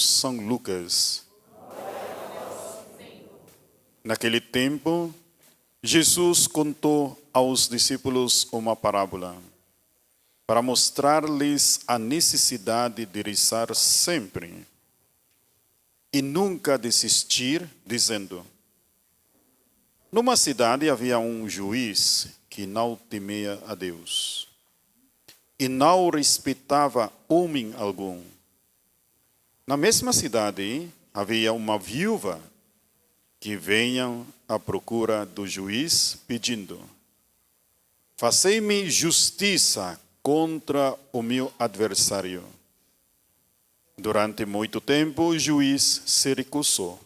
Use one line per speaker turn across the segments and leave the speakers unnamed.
São Lucas. Naquele tempo, Jesus contou aos discípulos uma parábola para mostrar-lhes a necessidade de rezar sempre e nunca desistir, dizendo: numa cidade havia um juiz que não temia a Deus e não respeitava homem algum. Na mesma cidade havia uma viúva que vinha à procura do juiz pedindo: fazei-me justiça contra o meu adversário. Durante muito tempo o juiz se recusou.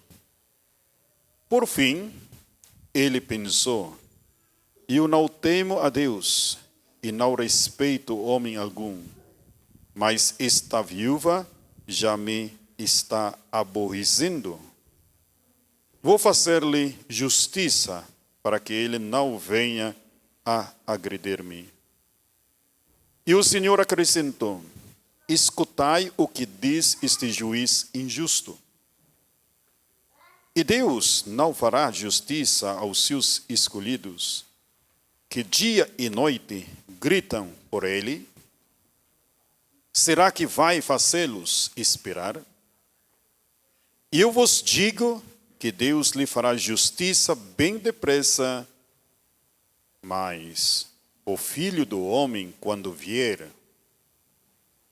Por fim, ele pensou: eu não temo a Deus e não respeito homem algum, mas esta viúva já me está aborrecendo. Vou fazer-lhe justiça para que ele não venha a agredir-me. E o Senhor acrescentou: escutai o que diz este juiz injusto. E Deus não fará justiça aos seus escolhidos, que dia e noite gritam por ele? Será que vai fazê-los esperar? E eu vos digo que Deus lhe fará justiça bem depressa, mas o Filho do Homem, quando vier,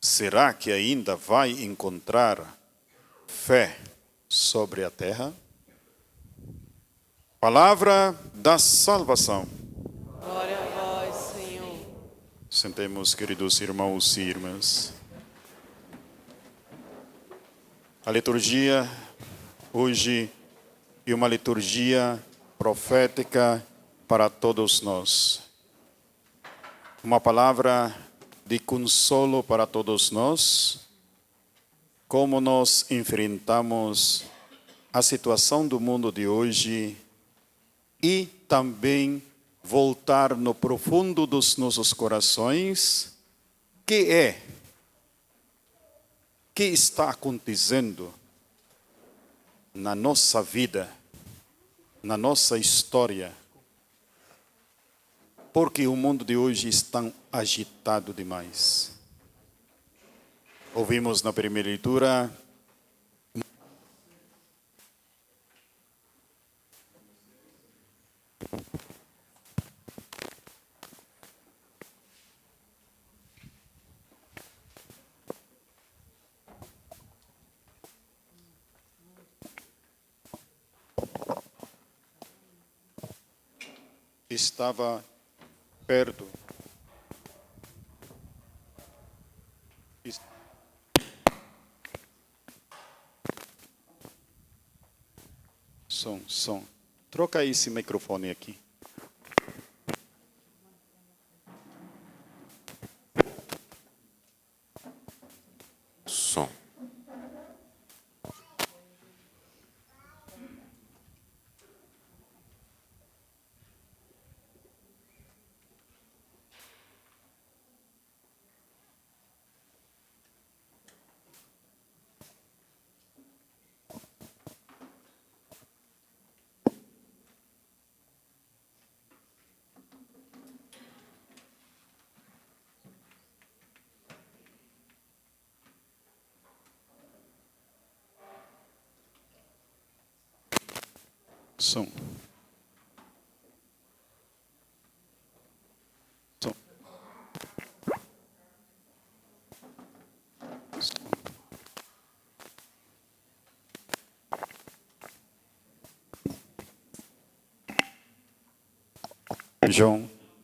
será que ainda vai encontrar fé sobre a terra? Palavra da salvação.
Glória a vós, Senhor.
Sentemos, queridos irmãos e irmãs. A liturgia hoje é uma liturgia profética para todos nós. Uma palavra de consolo para todos nós, como nós enfrentamos a situação do mundo de hoje e também voltar no profundo dos nossos corações, que está acontecendo na nossa vida, na nossa história, porque o mundo de hoje está agitado demais. Ouvimos na primeira leitura estava perto. Som. Troca esse microfone aqui.
Som.
Som.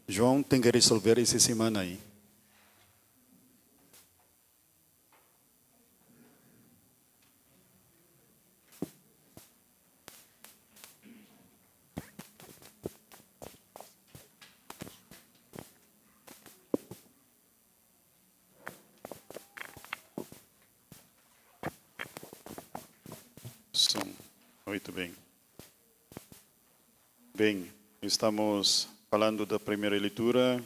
João tem que resolver essa semana aí. Som. Muito bem. Bem, estamos falando da primeira leitura,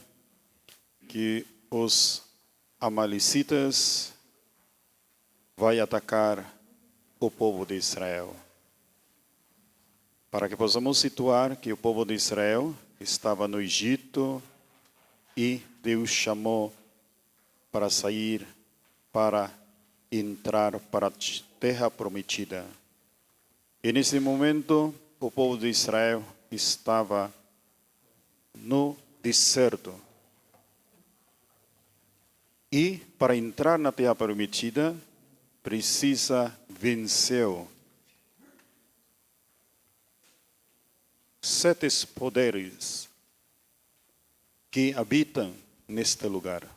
que os amalecitas vai atacar o povo de Israel. Para que possamos situar que o povo de Israel estava no Egito e Deus chamou para sair, para entrar para a terra prometida. E nesse momento, o povo de Israel estava no deserto. E para entrar na terra prometida, precisa vencer 7 poderes que habitam neste lugar.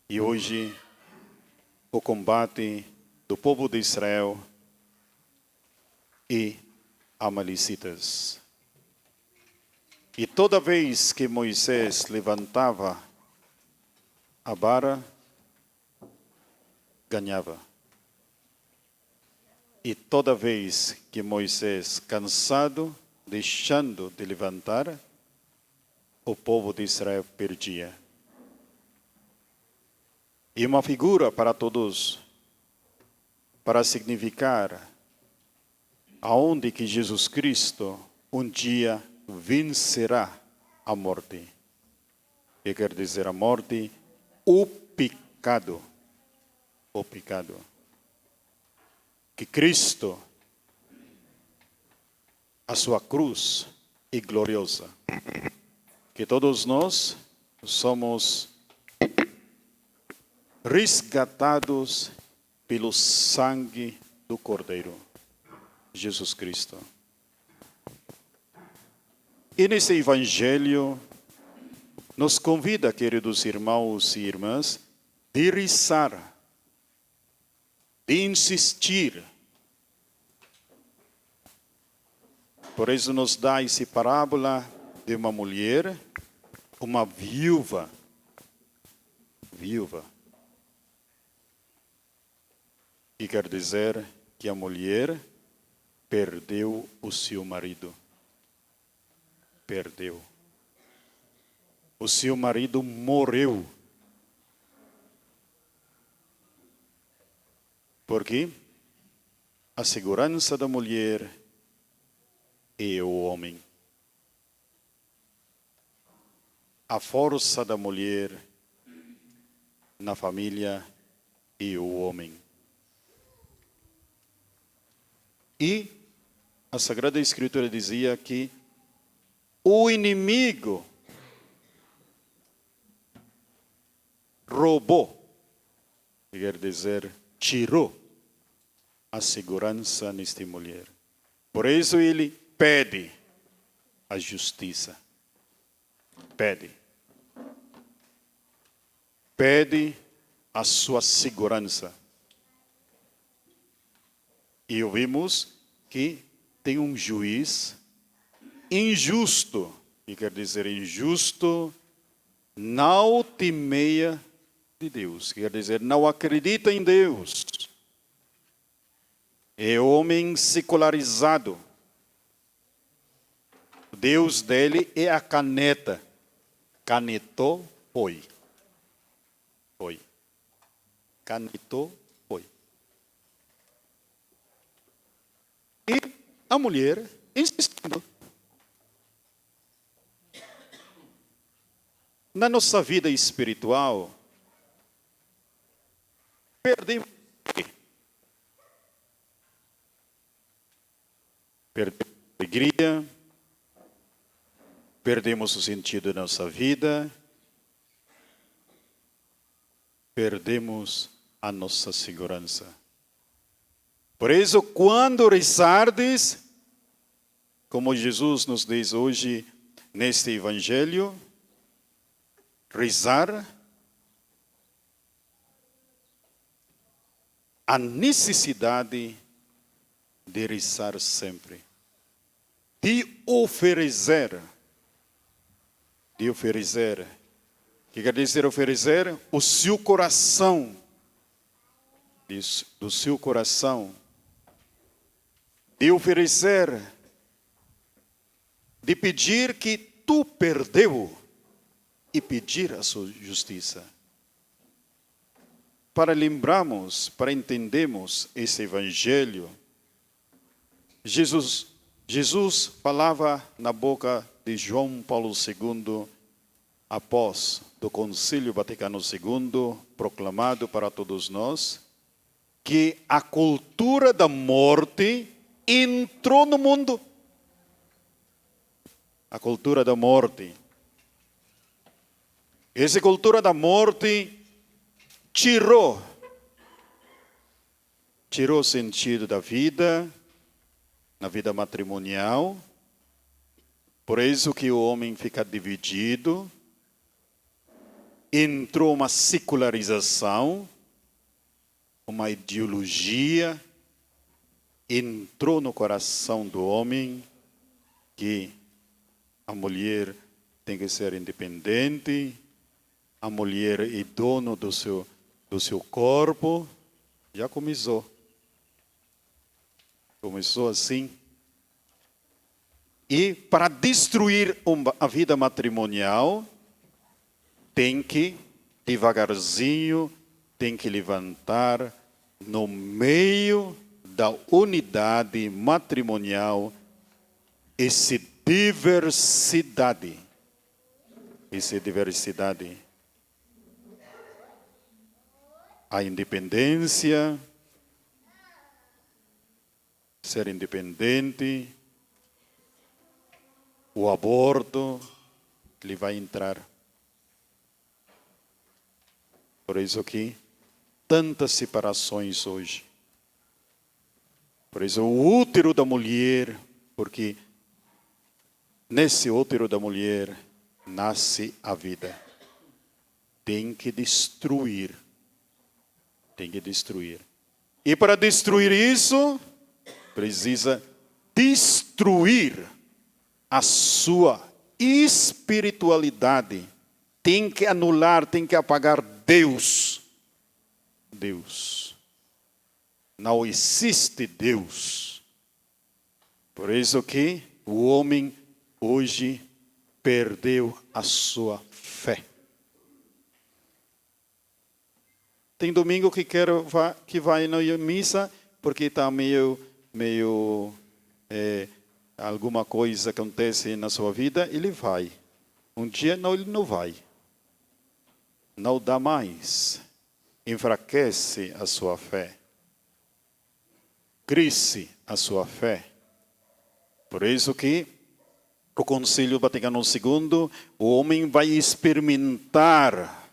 E hoje, o combate do povo de Israel e amalecitas. E toda vez que Moisés levantava a vara, ganhava. E toda vez que Moisés, cansado, deixando de levantar, o povo de Israel perdia. E uma figura para todos, para significar aonde que Jesus Cristo um dia vencerá a morte. Que quer dizer a morte? O pecado. O pecado. Que Cristo, a sua cruz é gloriosa. Que todos nós somos resgatados pelo sangue do Cordeiro, Jesus Cristo. E nesse Evangelho, nos convida, queridos irmãos e irmãs, de rezar, de insistir. Por isso nos dá essa parábola de uma mulher, uma viúva. Viúva. E quer dizer que a mulher perdeu o seu marido. Perdeu. O seu marido morreu. Porque a segurança da mulher é o homem. A força da mulher na família é o homem. E a Sagrada Escritura dizia que o inimigo roubou, quer dizer, tirou a segurança nesta mulher. Por isso ele pede a justiça. Pede. Pede a sua segurança. E ouvimos que tem um juiz injusto, que quer dizer injusto, não temeia de Deus, quer dizer, não acredita em Deus. É homem secularizado. O Deus dele é a caneta. Canetou, foi. Foi. Canetou, foi. E a mulher insistindo. Na nossa vida espiritual, perdemos a alegria, perdemos o sentido da nossa vida, perdemos a nossa segurança. Por isso, quando rezardes, como Jesus nos diz hoje neste Evangelho, rezar, a necessidade de rezar sempre, de oferecer, que quer dizer oferecer o seu coração, do seu coração, de oferecer, de pedir que tu perdeu e pedir a sua justiça. para lembrarmos, para entendermos esse evangelho, Jesus falava na boca de João Paulo II, após do Concílio Vaticano II, proclamado para todos nós, que a cultura da morte entrou no mundo. A cultura da morte. Essa cultura da morte tirou o sentido da vida, na vida matrimonial. Por isso que o homem fica dividido. Entrou uma secularização, uma ideologia, entrou no coração do homem que a mulher tem que ser independente, a mulher é dono do seu corpo. Já começou. Começou assim. E para destruir a vida matrimonial, tem que, devagarzinho, tem que levantar no meio da unidade matrimonial essa diversidade. A independência, ser independente, o aborto, ele vai entrar. Por isso que tantas separações hoje. Por isso o útero da mulher, porque nesse útero da mulher nasce a vida. Tem que destruir. E para destruir isso, precisa destruir a sua espiritualidade. Tem que anular, tem que apagar Deus. Não existe Deus. Por isso que o homem hoje perdeu a sua fé. Tem domingo que vai na missa porque está meio alguma coisa acontece na sua vida, ele vai. Um dia não, ele não vai. Não dá mais. Enfraquece a sua fé. Cresce a sua fé. Por isso que o Concílio Vaticano II, o homem vai experimentar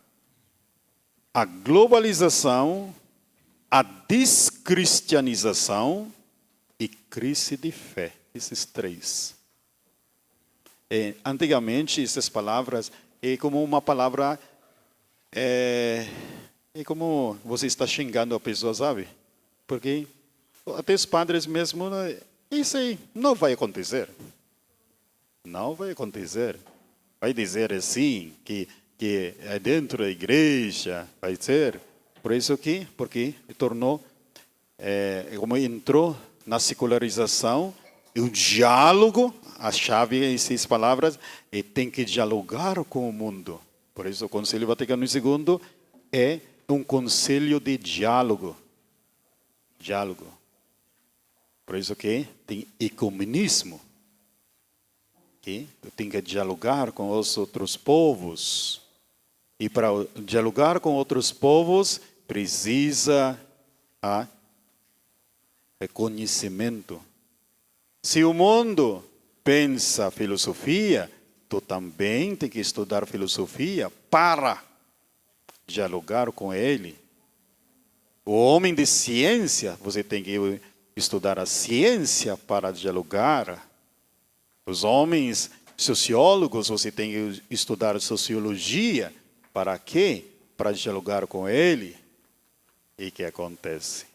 a globalização, a descristianização e crise de fé. Esses três. Antigamente, essas palavras é como uma palavra... É como você está xingando a pessoa, sabe? Porque até os padres mesmo... Isso aí não vai acontecer. Não vai acontecer. Vai dizer assim, que é dentro da igreja, vai ser. Por isso que, porque tornou, como entrou na secularização, e o diálogo, a chave essas palavras, e tem que dialogar com o mundo. Por isso o Concílio Vaticano II é um conselho de diálogo. Diálogo. Por isso que tem ecumenismo. Que tem que dialogar com os outros povos. E para dialogar com outros povos, precisa conhecimento. Se o mundo pensa filosofia, tu também tem que estudar filosofia para dialogar com ele. O homem de ciência, você tem que estudar a ciência para dialogar. Os homens sociólogos, você tem que estudar sociologia. Para quê? Para dialogar com ele. E o que acontece?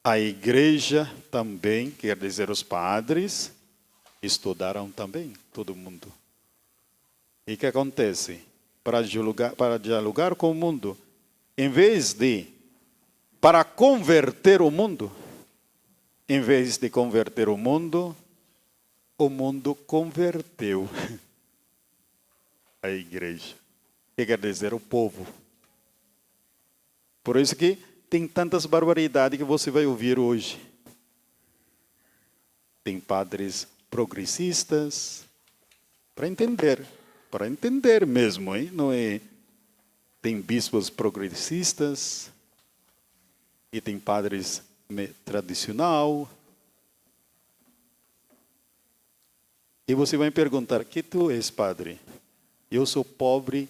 A igreja também, quer dizer, os padres, estudaram também, todo mundo. E o que acontece? Para dialogar com o mundo, em vez de, para converter o mundo, em vez de converter o mundo converteu a igreja. que quer dizer o povo. Por isso que tem tantas barbaridades que você vai ouvir hoje. Tem padres progressistas, para entender mesmo, hein? Não é? Tem bispos progressistas e tem padres tradicional. E você vai me perguntar, que tu és, padre? Eu sou pobre.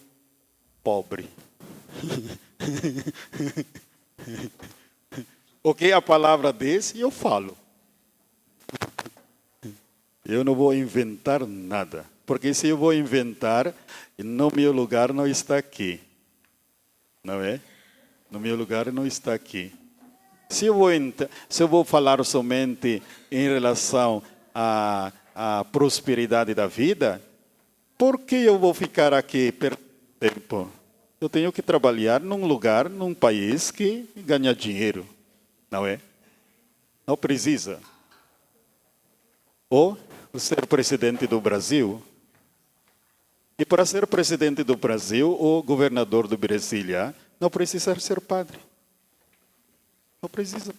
O que é a palavra desse, eu falo. Eu não vou inventar nada. Porque se eu vou inventar, no meu lugar não está aqui. Não é? No meu lugar não está aqui. Se eu vou falar somente em relação à prosperidade da vida, por que eu vou ficar aqui perdendo tempo? Eu tenho que trabalhar num lugar, num país que ganha dinheiro. Não é? Não precisa. Ou ser presidente do Brasil. E para ser presidente do Brasil, ou governador do Brasília, não precisa ser padre. Não precisa.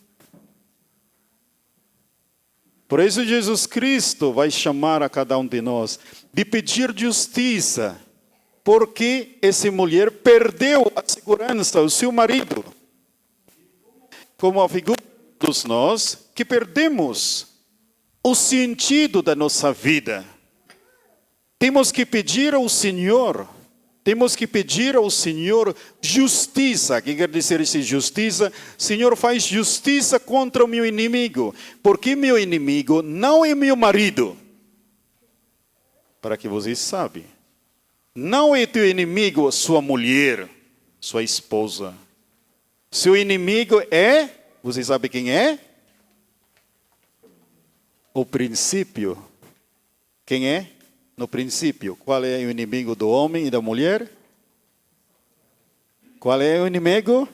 Por isso Jesus Cristo vai chamar a cada um de nós de pedir justiça, porque essa mulher perdeu a segurança, o seu marido. Como a figura dos nós que perdemos o sentido da nossa vida. Temos que pedir ao Senhor justiça. O que quer dizer essa justiça? Senhor, faz justiça contra o meu inimigo, porque meu inimigo não é meu marido. Para que vocês saibam, não é teu inimigo sua mulher, sua esposa. Seu inimigo é, vocês sabem quem é? O princípio. Quem é? No princípio, qual é o inimigo do homem e da mulher? Qual é o inimigo?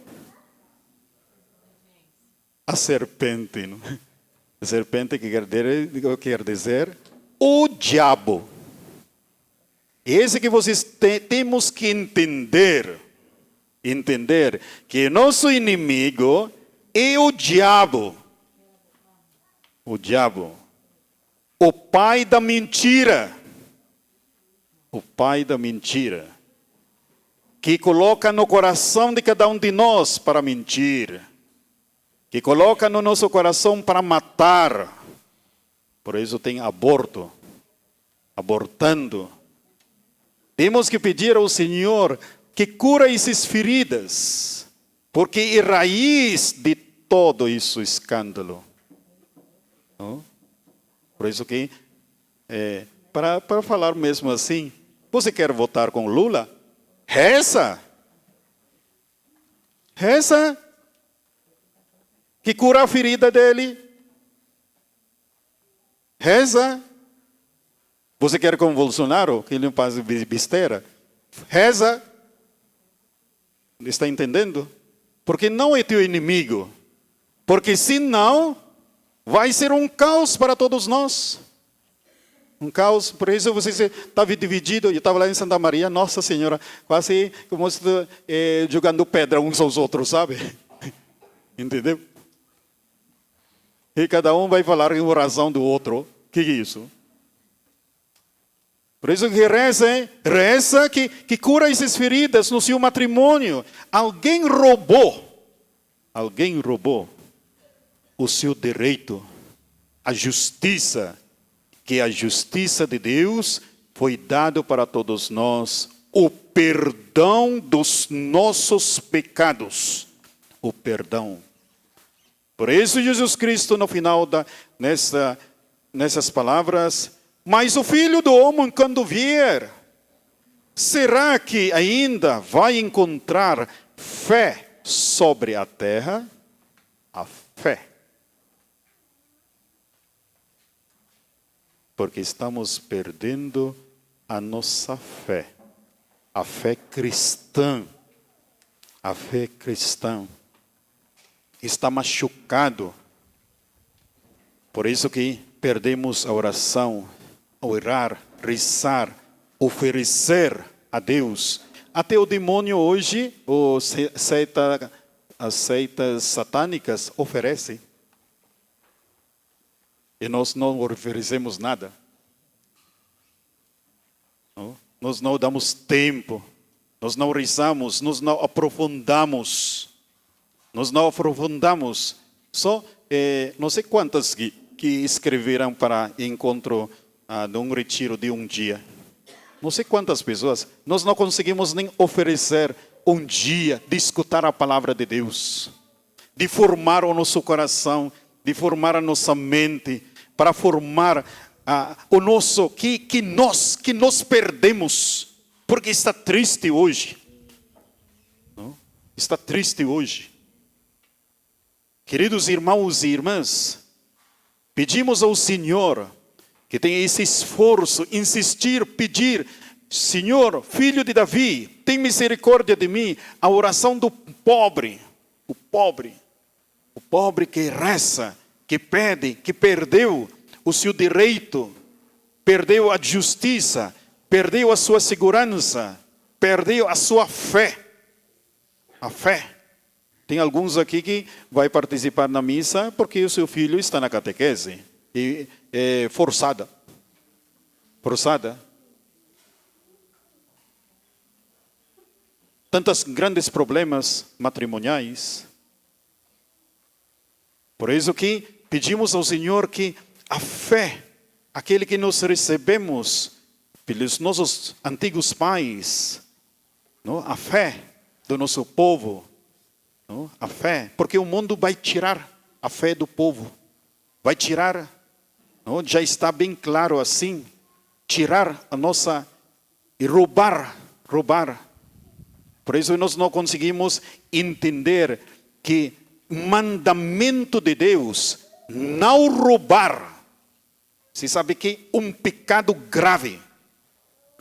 A serpente. Não? A serpente que quer dizer o diabo. Esse que vocês temos que entender. Entender que nosso inimigo é o diabo. O diabo. O pai da mentira. O pai da mentira, que coloca no coração de cada um de nós para mentir, que coloca no nosso coração para matar. Por isso tem abortando. Temos que pedir ao Senhor que cura essas feridas, porque é raiz de todo isso escândalo. Não? Por isso que para falar mesmo assim, você quer votar com Lula? Reza. Que cura a ferida dele. Reza. Você quer com Bolsonaro? Que ele não faz besteira. Reza. Está entendendo? Porque não é teu inimigo. Porque senão, vai ser um caos para todos nós. Um caos, por isso você estava dividido. Eu estava lá em Santa Maria, Nossa Senhora, quase como jogando pedra uns aos outros, sabe? Entendeu? E cada um vai falar em razão do outro. O que é isso? Por isso que reza que cura essas feridas no seu matrimônio. Alguém roubou o seu direito, a justiça, que a justiça de Deus foi dado para todos nós, o perdão dos nossos pecados. O perdão. Por isso Jesus Cristo no final nessas palavras, mas o Filho do Homem quando vier, será que ainda vai encontrar fé sobre a terra? A fé. Porque estamos perdendo a nossa fé. A fé cristã. A fé cristã. Está machucado. Por isso que perdemos a oração, orar, rezar, oferecer a Deus Até o demônio hoje, as seitas satânicas oferecem. E nós não oferecemos nada. Não? Nós não damos tempo. Nós não rezamos. Nós não aprofundamos. Só, não sei quantas que escreveram para encontro de um retiro de um dia. Não sei quantas pessoas. Nós não conseguimos nem oferecer um dia de escutar a palavra de Deus. De formar o nosso coração, de formar a nossa mente, para formar o nosso, que nós perdemos, porque está triste hoje. Não? Está triste hoje. Queridos irmãos e irmãs, pedimos ao Senhor que tenha esse esforço, insistir, pedir, Senhor, filho de Davi, tem misericórdia de mim, a oração do pobre, o pobre que reza, que pede, que perdeu o seu direito, perdeu a justiça, perdeu a sua segurança, perdeu a sua fé. A fé. Tem alguns aqui que vai participar na missa porque o seu filho está na catequese. E é forçada. Tantos grandes problemas matrimoniais. Por isso que pedimos ao Senhor que a fé, aquele que nós recebemos pelos nossos antigos pais, não? A fé do nosso povo, não? A fé, porque o mundo vai tirar a fé do povo, vai tirar, não? Já está bem claro assim, tirar a nossa e roubar. Por isso nós não conseguimos entender que mandamento de Deus, não roubar. Você sabe que um pecado grave,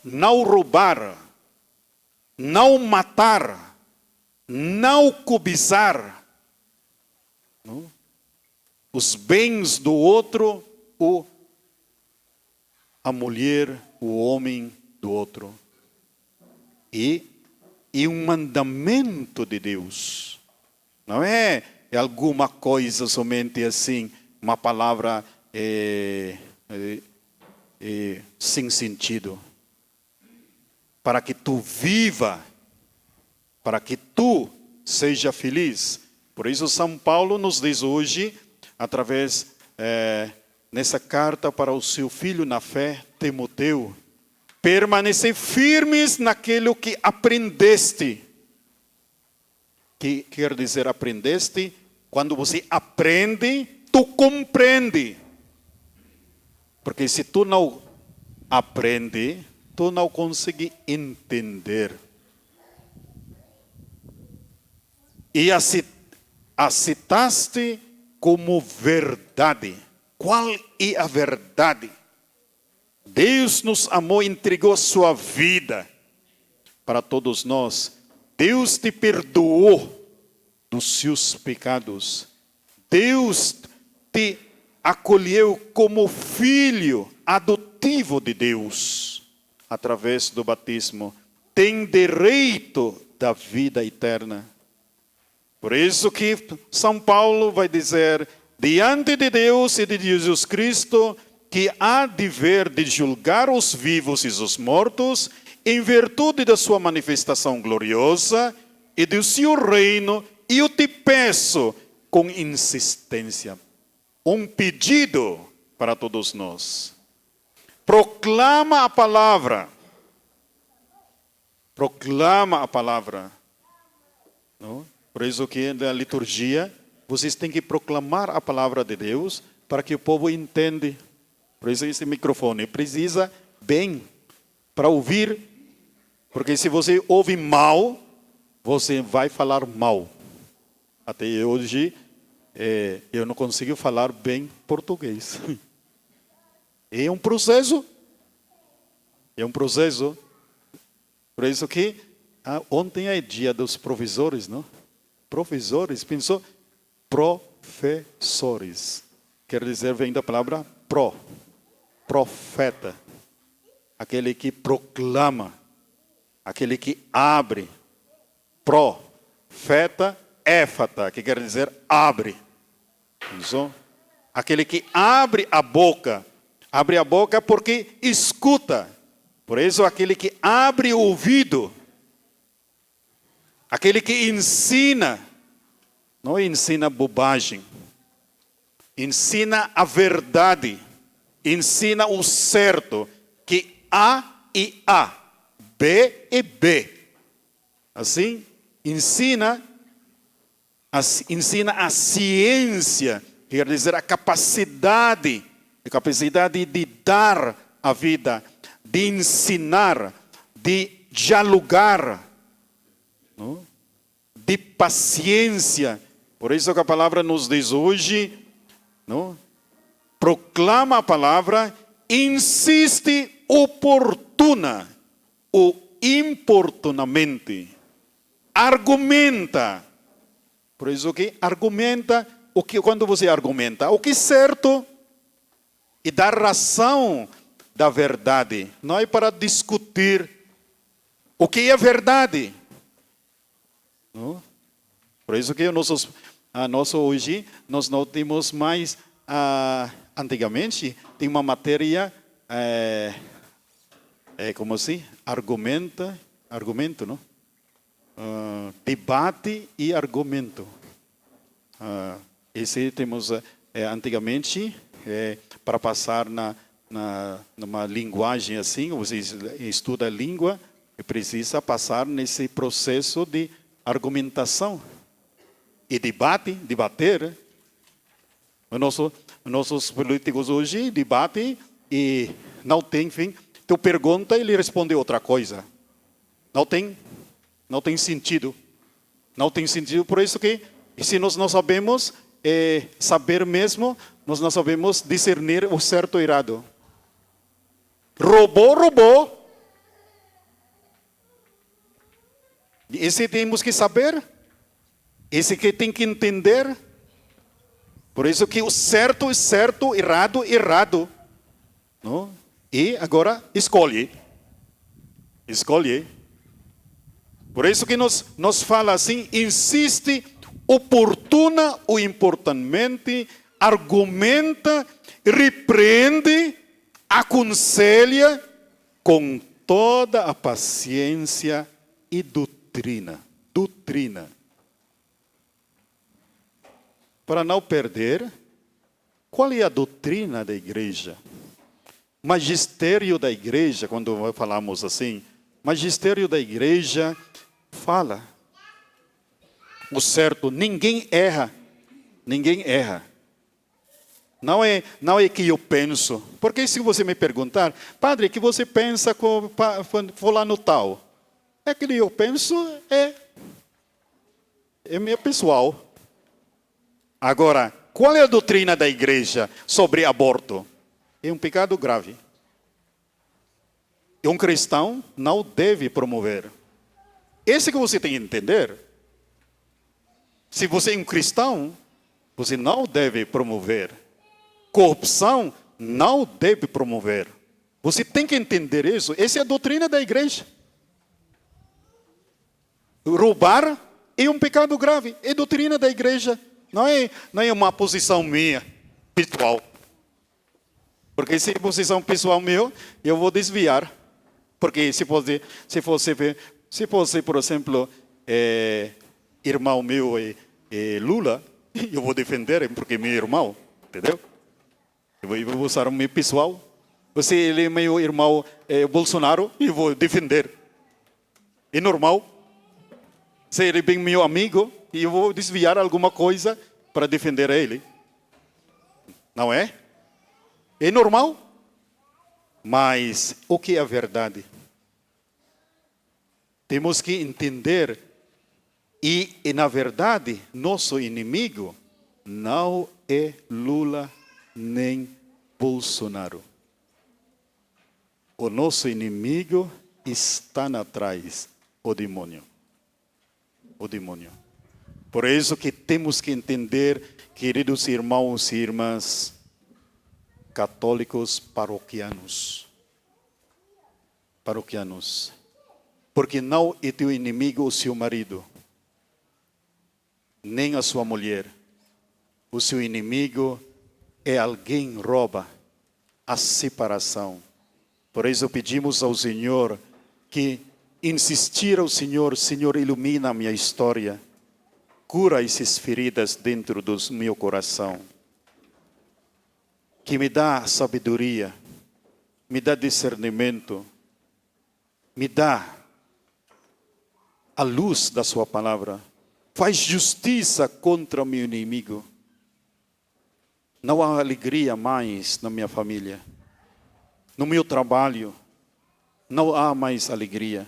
não roubar, não matar, não cobiçar, não? Os bens do outro, a mulher, o homem do outro. E um mandamento de Deus. Não é alguma coisa somente assim, uma palavra sem sentido. Para que tu viva, para que tu seja feliz. Por isso São Paulo nos diz hoje, através nessa carta para o seu filho na fé, Timoteu, permanecer firmes naquilo que aprendeste. Que quer dizer aprendeste? Quando você aprende, tu compreende. Porque se tu não aprende, tu não consegue entender. E aceitaste como verdade. Qual é a verdade? Deus nos amou e entregou a sua vida para todos nós. Deus te perdoou dos seus pecados. Deus te acolheu como filho adotivo de Deus. Através do batismo. Tem direito da vida eterna. Por isso que São Paulo vai dizer, diante de Deus e de Jesus Cristo, que há de ver de julgar os vivos e os mortos, em virtude da sua manifestação gloriosa e do seu reino, e eu te peço com insistência, um pedido para todos nós. Proclama a palavra. Proclama a palavra. Não? Por isso que na liturgia, vocês têm que proclamar a palavra de Deus para que o povo entenda. Por isso esse microfone precisa bem para ouvir. Porque se você ouve mal, você vai falar mal. Até hoje, eu não consigo falar bem português. É um processo. É um processo. Por isso que ontem é dia dos professores, não? Professores, pensou? Professores. Quer dizer, vem da palavra profeta. Aquele que proclama aquele que abre, profeta, éfata, que quer dizer abre. Isso? Aquele que abre a boca porque escuta. Por isso, aquele que abre o ouvido, aquele que ensina, não ensina bobagem, ensina a verdade, ensina o certo, que A e A, B e B. Assim, ensina a ciência, quer dizer, a capacidade de dar a vida, de ensinar, de dialogar, não? De paciência. Por isso que a palavra nos diz hoje, não? Proclama a palavra, insiste oportuna ou importunamente, argumenta. Por isso que argumenta, quando você argumenta o que é certo e dá razão da verdade, não é para discutir o que é verdade. Não? Por isso que hoje nós não temos mais, antigamente, tem uma matéria, como assim? Argumento, não? Debate e argumento. Esse temos antigamente, para passar numa linguagem assim, você estuda a língua e precisa passar nesse processo de argumentação e debater. Nossos políticos hoje debatem e não tem fim. Tu pergunta e ele responde outra coisa. Não tem sentido. Não tem sentido. Por isso que, se nós não sabemos saber mesmo, nós não sabemos discernir o certo e o errado. Roubou. Esse temos que saber. Esse que tem que entender. Por isso que o certo é certo, errado. Não? E agora escolhe. Por isso que nos fala assim, insiste, oportuna ou importante, argumenta, repreende, aconselha com toda a paciência e doutrina. Para não perder, qual é a doutrina da igreja? Magistério da igreja, quando falamos assim, magistério da igreja fala o certo, ninguém erra. Não é que eu penso, porque se você me perguntar, padre, o que você pensa com fulano tal? É que eu penso, é meu pessoal. Agora, qual é a doutrina da igreja sobre aborto? É um pecado grave. E um cristão não deve promover. Esse que você tem que entender. Se você é um cristão, você não deve promover. Corrupção não deve promover. Você tem que entender isso. Essa é a doutrina da igreja. Roubar é um pecado grave. É a doutrina da igreja. Não é uma posição minha, pessoal. Porque se é posição pessoal minha, eu vou desviar. Porque se fosse, por exemplo, irmão meu Lula, eu vou defender porque é meu irmão, entendeu? Eu vou usar o meu pessoal. Ele é meu irmão Bolsonaro, eu vou defender. É normal. Se ele é bem meu amigo, eu vou desviar alguma coisa para defender ele. Não é? É normal. Mas o que é a verdade? Temos que entender. E na verdade, nosso inimigo não é Lula nem Bolsonaro. O nosso inimigo está atrás, o demônio. Por isso que temos que entender, queridos irmãos e irmãs, católicos paroquianos. Porque não é teu inimigo o seu marido, nem a sua mulher. O seu inimigo é alguém que rouba a separação. Por isso pedimos ao Senhor que insistir ao Senhor, Senhor, ilumina a minha história, cura essas feridas dentro do meu coração, que me dá sabedoria, me dá discernimento, me dá a luz da sua palavra, faz justiça contra o meu inimigo. Não há alegria mais na minha família, no meu trabalho, não há mais alegria.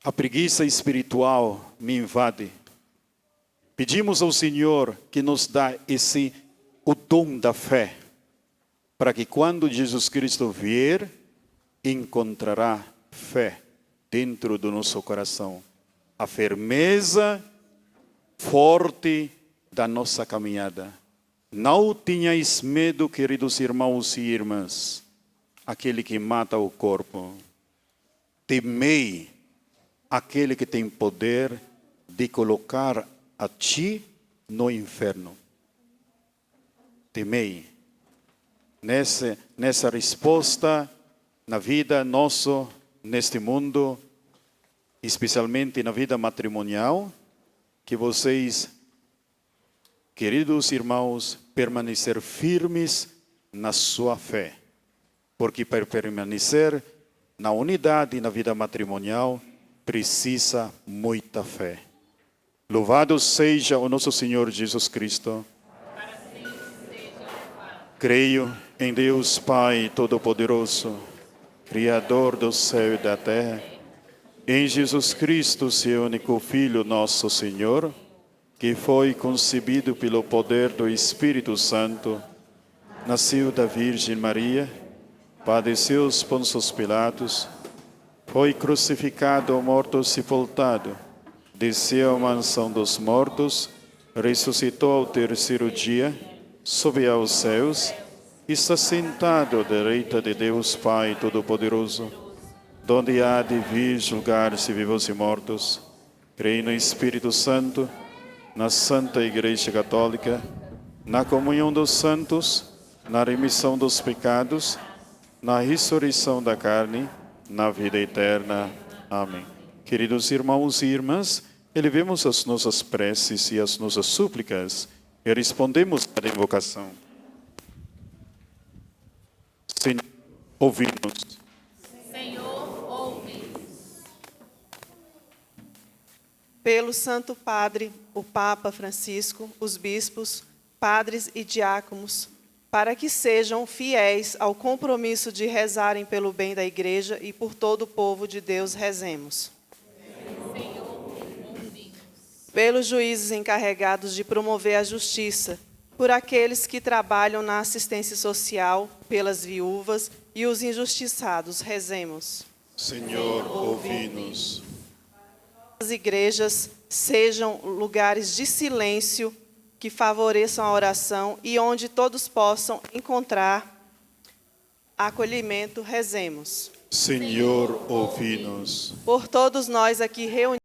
A preguiça espiritual me invade. Pedimos ao Senhor que nos dá o dom da fé, para que quando Jesus Cristo vier, encontrará fé dentro do nosso coração. A firmeza forte da nossa caminhada. Não tenhais medo, queridos irmãos e irmãs, aquele que mata o corpo. Temei aquele que tem poder de colocar a ti no inferno. Temei. Nessa resposta, na vida nossa, neste mundo, especialmente na vida matrimonial, que vocês, queridos irmãos, permanecer firmes na sua fé. Porque para permanecer na unidade na vida matrimonial, precisa muita fé. Louvado seja o nosso Senhor Jesus Cristo. Creio em Deus Pai Todo-Poderoso, Criador do céu e da terra, em Jesus Cristo, seu único Filho, nosso Senhor, que foi concebido pelo poder do Espírito Santo, nasceu da Virgem Maria, padeceu os Pôncio Pilatos, foi crucificado, morto, sepultado, desceu à mansão dos mortos, ressuscitou ao terceiro dia, subiu aos céus, está sentado à direita de Deus Pai Todo-Poderoso, donde há de vir julgar-se vivos e mortos. Creio no Espírito Santo, na Santa Igreja Católica, na comunhão dos santos, na remissão dos pecados, na ressurreição da carne, na vida eterna. Amém. Queridos irmãos e irmãs, elevemos as nossas preces e as nossas súplicas e respondemos à invocação. Senhor, ouvi-nos.
Senhor, ouve-nos. Pelo Santo Padre, o Papa Francisco, os bispos, padres e diáconos, para que sejam fiéis ao compromisso de rezarem pelo bem da Igreja e por todo o povo de Deus, rezemos. Senhor, ouve-nos. Pelos juízes encarregados de promover a justiça, por aqueles que trabalham na assistência social, pelas viúvas e os injustiçados, rezemos.
Senhor, ouvi-nos.
As igrejas sejam lugares de silêncio que favoreçam a oração e onde todos possam encontrar acolhimento, rezemos.
Senhor, ouvi-nos.
Por todos nós aqui reunidos,